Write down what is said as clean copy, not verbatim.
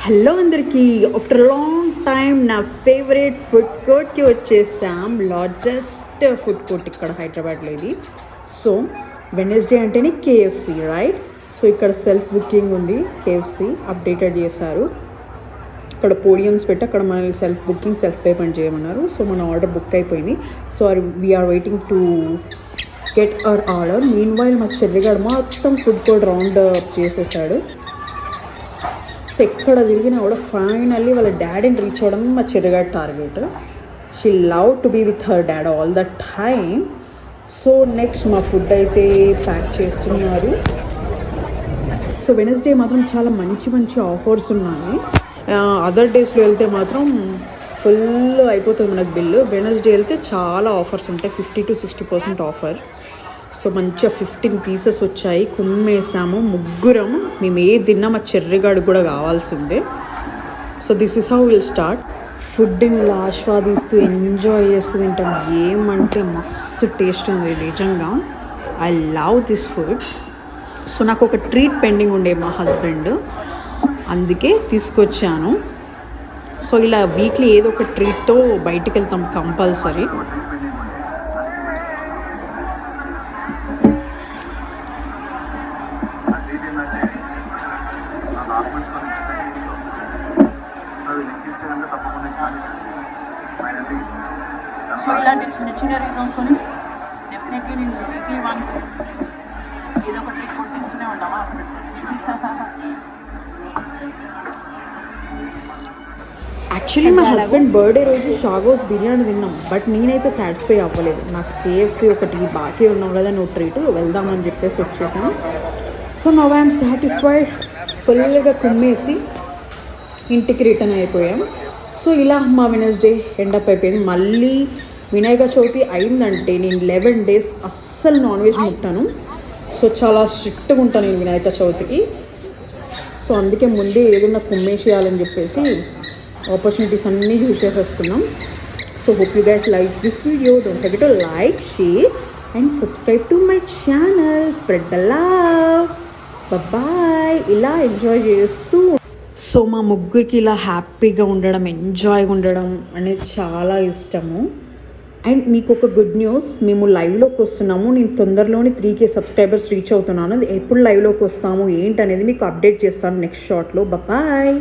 Hello అందరికీ, after long time నా favourite food కోర్ట్కి వచ్చేసాం. లార్జెస్ట్ ఫుడ్ కోర్ట్ ఇక్కడ హైదరాబాద్లో ఇది. సో వెనస్డే అంటేనే కేఎఫ్సి, రైట్? సో ఇక్కడ సెల్ఫ్ బుకింగ్ ఉంది. కేఎఫ్సి అప్డేటెడ్ చేశారు. ఇక్కడ పోడియమ్స్ పెట్టి అక్కడ మనల్ని సెల్ఫ్ బుకింగ్, సెల్ఫ్ పేమెంట్ చేయమన్నారు. సో మన ఆర్డర్ బుక్ అయిపోయింది. So we're waiting to get our order. Meanwhile మా చెర్రిగాడు మొత్తం ఫుడ్ కోర్ట్ రౌండ్ చేసేసాడు. సో ఎక్కడ తిరిగినా కూడా ఫైనల్లీ వాళ్ళ డాడీని రీచ్ అవ్వడం మా చెర్రిగాడి target. She love to be with her dad all the time. So next మా ఫుడ్ అయితే ప్యాక్ చేస్తున్నారు. సో వెనస్డే మాత్రం చాలా మంచి మంచి ఆఫర్స్ ఉన్నాయి. అదర్ డేస్లో వెళ్తే మాత్రం ఫుల్ అయిపోతుంది మనకు బిల్లు. వెనస్డే వెళ్తే చాలా ఆఫర్స్ ఉంటాయి, 50 to 60% ఆఫర్. సో మంచిగా 15 పీసెస్ వచ్చాయి. కుమ్మేసాము ముగ్గురం. మేము ఏది తిన్నా మా చెర్రిగాడు కూడా కావాల్సిందే. So this is how will start. ఫుడ్ని ఇలా ఆస్వాదిస్తూ ఎంజాయ్ చేస్తూ తింటాం. ఏమంటే మస్తు టేస్ట్ ఉంది నిజంగా. I love this food. So నాకు ఒక ట్రీట్ పెండింగ్ ఉండే మా హస్బెండ్, అందుకే తీసుకొచ్చాను. సో ఇలా వీక్లీ ఏదో ఒక ట్రీట్తో బయటికి వెళ్తాం కంపల్సరీ. సో ఇలాంటి చిన్న చిన్న రీజన్స్తో డెఫినెట్లీ నేను వీక్లీ వన్స్ ఏదో ఒక ట్రిప్ కొట్టిస్తూనే ఉంటామా. యాక్చువల్లీ మా హస్బెండ్ బర్త్డే రోజు షాగోస్ బిర్యానీ తిన్నాం, బట్ నేనైతే సాటిస్ఫై అవ్వలేదు. నాకు కేఎఫ్సి ఒకటి బాకీ ఉన్నావు కదా, నువ్వు ట్రీట్ వెళ్దామని చెప్పేసి వచ్చేసాను. So now I'm satisfied. ఫుల్గా కుమ్మేసి ఇంటికి రిటర్న్ అయిపోయాం. సో ఇలా మా వెనస్డే ఎండప్ అయిపోయింది. మళ్ళీ వినాయక చవితి అయిందంటే నేను 11 days అస్సలు నాన్ వెజ్ ముట్టాను. సో చాలా స్ట్రిక్ట్గా ఉంటాను నేను వినాయక చవితికి. సో అందుకే ముందే ఏదన్నా కుమ్మేసేయాలని చెప్పేసి ఆపర్చునిటీస్ అన్నీ యూజ్ చేసేసుకున్నాం. So hope you guys like this video. Don't forget to like, share and subscribe to my channel. Spread the love. Bye. ఇలా ఎంజాయ్ చేస్తూ. సో మా ముగ్గురికి ఇలా హ్యాపీగా ఉండడం, ఎంజాయ్గా ఉండడం అనేది చాలా ఇష్టము. అండ్ మీకు ఒక గుడ్ న్యూస్, మేము లైవ్లోకి వస్తున్నాము. నేను తొందరలోనే 3K సబ్స్క్రైబర్స్ రీచ్ అవుతున్నాను. ఎప్పుడు లైవ్లోకి వస్తాము ఏంటి అనేది మీకు అప్డేట్ చేస్తాను నెక్స్ట్ షార్ట్లో. బాయ్.